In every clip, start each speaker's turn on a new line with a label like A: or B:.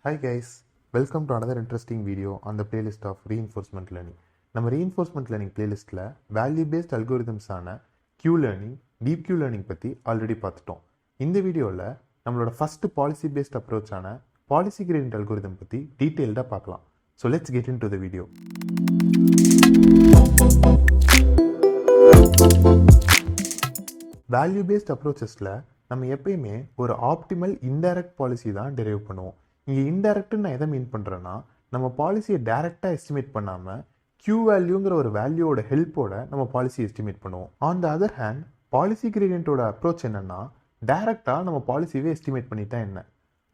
A: Hi guys, welcome to another interesting video on the playlist of reinforcement learning. நம்ம reinforcement learning playlistல value based algorithms ஆன Q-learning, deep Q-learning பத்தி already பார்த்துட்டோம். இந்த வீடியோவில் நம்மளோட first policy based approach ஆன policy gradient algorithm பத்தி டீட்டெயில்டாக பார்க்கலாம். So let's get into the video. Value based அப்ரோச்சஸில் நம்ம எப்பயுமே ஒரு ஆப்டிமல் இன்டைரக்ட் பாலிசி தான் டெரைவ் பண்ணுவோம். இங்கே இன்டைரக்ட்னு நான் எதை மீன் பண்ணுறேன்னா, நம்ம பாலிசியை டைரெக்டாக எஸ்டிமேட் பண்ணாமல் Q வேல்யூங்கிற ஒரு வேல்யூவோட ஹெல்ப்போட நம்ம பாலிசி எஸ்டிமேட் பண்ணுவோம். On the other hand policy கிரேடியன்ட்டோட அப்ரோச் என்னென்னா, டைரெக்டாக நம்ம பாலிசியவே எஸ்டிமேட் பண்ணிட்டா என்ன.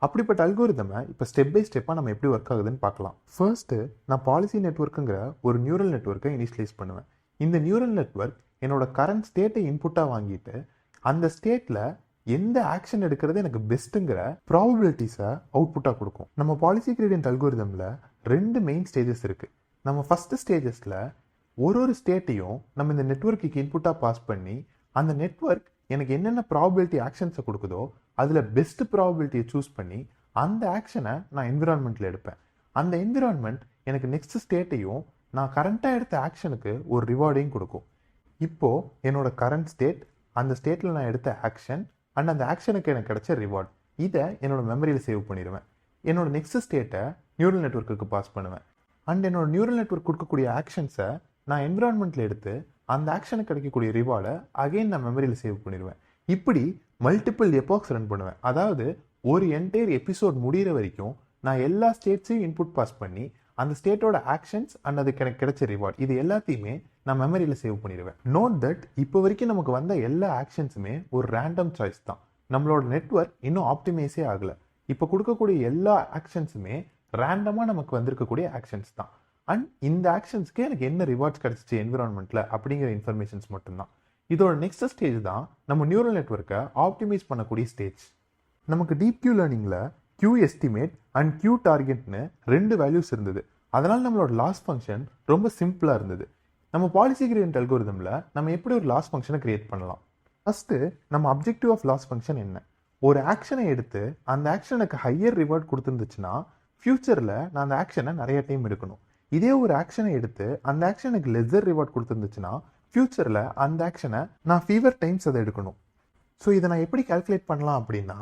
A: அப்படிப்பட்ட அல்கோரிதமை இப்போ ஸ்டெப் பை ஸ்டெப்பாக நம்ம எப்படி ஒர்க் ஆகுதுன்னு பார்க்கலாம். ஃபர்ஸ்ட்டு நான் பாலிசி நெட்வொர்க்குங்கிற ஒரு நியூரல் நெட்வொர்க்கை இனிஷியலைஸ் பண்ணுவேன். இந்த நியூரல் நெட்வொர்க் என்னோட கரண்ட் ஸ்டேட்டை இன்புட்டாக வாங்கிட்டு அந்த ஸ்டேட்டில் எந்த ஆக்ஷன் எடுக்கிறது எனக்கு பெஸ்ட்டுங்கிற ப்ராபபிலிட்டிஸை அவுட்புட்டாக கொடுக்கும். நம்ம பாலிசி கிரேடியன்ட் அல்கோரிதமில் ரெண்டு மெயின் ஸ்டேஜஸ் இருக்குது. நம்ம ஃபஸ்ட்டு ஸ்டேஜஸில் ஒரு ஸ்டேட்டையும் நம்ம இந்த நெட்வொர்க்குக்கு இன்புட்டாக பாஸ் பண்ணி அந்த நெட்வொர்க் எனக்கு என்னென்ன ப்ராபபிலிட்டி ஆக்ஷன்ஸை கொடுக்குதோ அதில் பெஸ்ட் ப்ராபபிலிட்டியை சூஸ் பண்ணி அந்த ஆக்ஷனை நான் என்விரான்மெண்ட்டில் எடுப்பேன். அந்த என்விரான்மெண்ட் எனக்கு நெக்ஸ்ட் ஸ்டேட்டையும் நான் கரண்ட்டாக எடுத்த ஆக்ஷனுக்கு ஒரு ரிவார்டையும் கொடுக்கும். இப்போது என்னோட கரண்ட் ஸ்டேட், அந்த ஸ்டேட்டில் நான் எடுத்த ஆக்ஷன் அண்ட் அந்த ஆக்ஷனுக்கு எனக்கு கிடைச்ச ரிவார்ட், இதை என்னோட மெமரியில் சேவ் பண்ணிடுவேன். என்னோட நெக்ஸ்ட் ஸ்டேட்டை நியூரல் நெட்வொர்க்குக்கு பாஸ் பண்ணுவேன். அண்ட் என்னோட நியூரல் நெட்வொர்க் கொடுக்கக்கூடிய ஆக்ஷன்ஸை நான் என்விரான்மெண்ட்டில் எடுத்து அந்த ஆக்ஷனுக்கு கிடைக்கக்கூடிய ரிவார்டை அகைன் நான் மெமரியில் சேவ் பண்ணிடுவேன். இப்படி மல்டிபிள் எபாக்ஸ் ரன் பண்ணுவேன். அதாவது ஒரு என்டையர் எபிசோட் முடிகிற வரைக்கும் நான் எல்லா ஸ்டேட்ஸையும் இன்புட் பாஸ் பண்ணி அந்த ஸ்டேட்டோட ஆக்ஷன்ஸ் அண்ட் அதுக்கு எனக்கு கிடைச்ச ரிவார்ட் இது எல்லாத்தையுமே நான் மெமரியில் சேவ் பண்ணிடுவேன். நோட் தட் இப்போ வரைக்கும் நமக்கு வந்த எல்லா ஆக்ஷன்ஸுமே ஒரு ரேண்டம் சாய்ஸ் தான். நம்மளோட நெட்வொர்க் இன்னும் ஆப்டிமைஸே ஆகலை. இப்போ கொடுக்கக்கூடிய எல்லா ஆக்ஷன்ஸுமே ரேண்டமாக நமக்கு வந்திருக்கக்கூடிய ஆக்ஷன்ஸ் தான். அண்ட் இந்த ஆக்ஷன்ஸ்க்கு எனக்கு என்ன ரிவார்ட்ஸ் கிடைச்சிச்சு என்விரான்மெண்ட்டில் அப்படிங்கிற இன்ஃபர்மேஷன்ஸ் மட்டும்தான். இதோட நெக்ஸ்ட் ஸ்டேஜ் தான் நம்ம நியூரல் நெட்வொர்க்கை ஆப்டிமைஸ் பண்ணக்கூடிய ஸ்டேஜ். நமக்கு deep Q லேர்னிங்கில் Q estimate and Q டார்கெட்னு ரெண்டு வேல்யூஸ் இருந்தது. அதனால் நம்மளோட லாஸ் ஃபங்க்ஷன் ரொம்ப சிம்பிளாக இருந்தது. நம்ம பாலிசி கிரேடியன்ட் அல்கோரிதமில் நம்ம எப்படி ஒரு லாஸ் ஃபங்க்ஷனை கிரியேட் பண்ணலாம்? ஃபஸ்ட்டு நம்ம அப்ஜெக்டிவ் ஆஃப் லாஸ் ஃபங்க்ஷன் என்ன? ஒரு ஆக்ஷனை எடுத்து அந்த ஆக்ஷனுக்கு ஹையர் ரிவார்ட் கொடுத்துருந்துச்சுன்னா ஃபியூச்சரில் நான் அந்த ஆக்ஷனை நிறைய டைம் எடுக்கணும். இதே ஒரு ஆக்ஷனை எடுத்து அந்த ஆக்ஷனுக்கு லெஸர் ரிவார்ட் கொடுத்துருந்துச்சுன்னா ஃபியூச்சரில் அந்த ஆக்ஷனை நான் ஃபீவர் டைம்ஸ் அதை எடுக்கணும். ஸோ இதை நான் எப்படி கால்குலேட் பண்ணலாம் அப்படின்னா,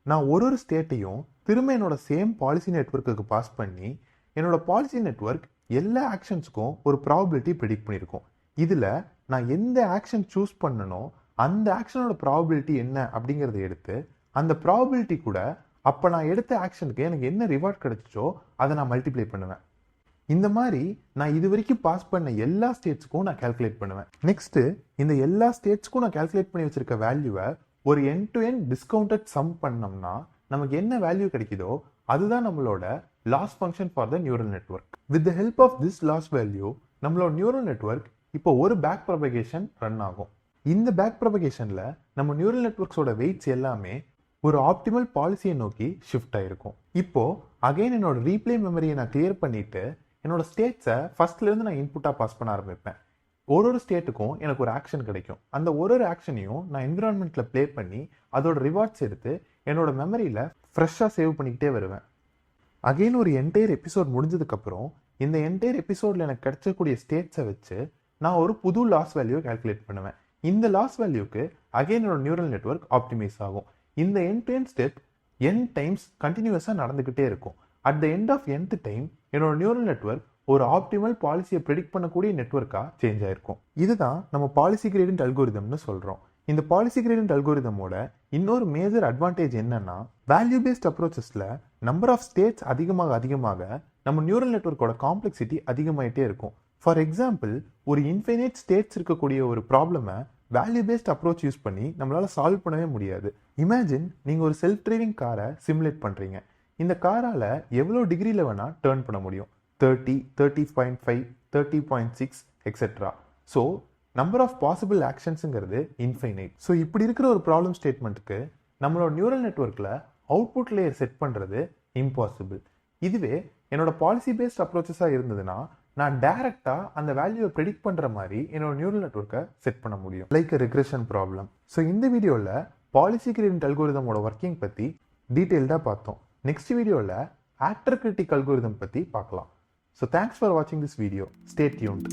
A: நான் ஒரு ஸ்டேட்டையும் திரும்ப என்னோட சேம் பாலிசி நெட்வொர்க்குக்கு பாஸ் பண்ணி என்னோட பாலிசி நெட்வொர்க் எல்லா ஆக்ஷன்ஸுக்கும் ஒரு ப்ராபபிலிட்டி ப்ரெடிக்ட் பண்ணியிருக்கோம். இதில் நான் எந்த ஆக்ஷன் சூஸ் பண்ணனோ அந்த ஆக்ஷனோட ப்ராபபிலிட்டி என்ன அப்படிங்கிறத எடுத்து அந்த ப்ராபபிலிட்டி கூட அப்போ நான் எடுத்த ஆக்ஷனுக்கு எனக்கு என்ன ரிவார்ட் கிடைச்சிச்சோ அதை நான் மல்டிப்ளை பண்ணுவேன். இந்த மாதிரி நான் இது வரைக்கும் பாஸ் பண்ண எல்லா ஸ்டேட்ஸுக்கும் நான் கால்குலேட் பண்ணுவேன். நெக்ஸ்ட்டு இந்த எல்லா ஸ்டேட்ஸ்க்கும் நான் கால்குலேட் பண்ணி வச்சிருக்க வேல்யூவை ஒரு end to end discounted sum பண்ணோம்னா நமக்கு என்ன வேல்யூ கிடைக்குதோ அதுதான் நம்மளோட loss function for the neural network. With the help of this loss value நம்மளோட நியூரல் நெட்வொர்க் இப்போ ஒரு பேக் ப்ரொபகேஷன் ரன் ஆகும். இந்த பேக் ப்ரொபகேஷனில் நம்ம நியூரல் நெட்வொர்க்ஸோட வெயிட்ஸ் எல்லாமே ஒரு ஆப்டிமல் பாலிசியை நோக்கி ஷிஃப்ட் ஆகிருக்கும். இப்போ அகைன் என்னோட ரீப்ளே மெமரியை நான் கிளியர் பண்ணிட்டு என்னோட ஸ்டேட்ஸை ஃபர்ஸ்ட்லேருந்து நான் இன்புட்டாக பாஸ் பண்ண ஆரம்பிப்பேன். ஒரு ஸ்டேட்டுக்கும் எனக்கு ஒரு ஆக்ஷன் கிடைக்கும். அந்த ஒரு ஆக்ஷனையும் நான் என்விரான்மெண்ட்டில் ப்ளே பண்ணி அதோட ரிவார்ட்ஸ் எடுத்து என்னோட மெமரியில் ஃப்ரெஷ்ஷாக சேவ் பண்ணிக்கிட்டே வருவேன். அகெயின் ஒரு என்டையர் எபிசோட் முடிஞ்சதுக்கப்புறம் இந்த என்டையர் எபிசோடில் எனக்கு கிடைச்சக்கூடிய ஸ்டேட்ஸை வச்சு நான் ஒரு புது லாஸ் வேல்யூவை கால்குலேட் பண்ணுவேன். இந்த லாஸ் வேல்யூக்கு அகெயின் என்னோட நியூரல் நெட்வொர்க் ஆப்டிமைஸ் ஆகும். இந்த end to end step n times கண்டினியூஸாக நடந்துக்கிட்டே இருக்கும். At the end of nth time என்னோட நியூரல் நெட்வொர்க் ஒரு ஆப்டிமல் பாலிசியை ப்ரெடிக்ட் பண்ணக்கூடிய நெட்வொர்க்காக சேஞ்ச் ஆயிருக்கும். இதுதான் நம்ம பாலிசி கிரேடியன்ட் அல்கோரிதம்னு சொல்கிறோம். இந்த பாலிசி கிரேடியன்ட் அல்கோரிதமோட இன்னொரு மேஜர் அட்வான்டேஜ் என்னன்னா, வேல்யூ பேஸ்ட் அப்ரோச்சஸில் நம்பர் ஆஃப் ஸ்டேட்ஸ் அதிகமாக நம்ம நியூரல் நெட்வொர்க்கோட காம்ப்ளெக்சிட்டி அதிகமாகிட்டே இருக்கும். ஃபார் எக்ஸாம்பிள், ஒரு இன்ஃபைனைட் ஸ்டேட்ஸ் இருக்கக்கூடிய ஒரு ப்ராப்ளமை வேல்யூ பேஸ்ட் அப்ரோச் யூஸ் பண்ணி நம்மளால் சால்வ் பண்ணவே முடியாது. இமேஜின் நீங்கள் ஒரு செல்ஃப் டிரைவிங் காரை சிமுலேட் பண்ணுறீங்க. இந்த காரால் எவ்வளோ டிகிரியில் வேணால் டேர்ன் பண்ண முடியும், 30, 30.5, 30.6 etcetera. So number of possible ஆக்ஷன்ஸுங்கிறது இன்ஃபைனைட். ஸோ இப்படி இருக்கிற ஒரு ப்ராப்ளம் ஸ்டேட்மெண்ட்டுக்கு நம்மளோட நியூரல் நெட்வொர்க்கில் அவுட்புட் லேயர் செட் பண்ணுறது இம்பாசிபிள். இதுவே என்னோட பாலிசி பேஸ்ட் அப்ரோச்சஸாக இருந்ததுன்னா நான் டைரெக்டாக அந்த வேல்யூவை ப்ரெடிக்ட் பண்ணுற மாதிரி என்னோட நியூரல் நெட்வொர்க்கை செட் பண்ண முடியும், லைக் அ ரிக்ரெஷன் ப்ராப்ளம். ஸோ இந்த வீடியோவில் பாலிசி கிரேடியன்ட் அல்கோரிதமோட ஒர்க்கிங் பற்றி டீட்டெயில்டாக பார்த்தோம். நெக்ஸ்ட் வீடியோவில் ஆக்டர் கிரிட்டிக் அல்கோரிதம் பற்றி பார்க்கலாம். ஸோ தேங்க்ஸ் ஃபார் வாட்சிங் திஸ் வீடியோ. Stay tuned.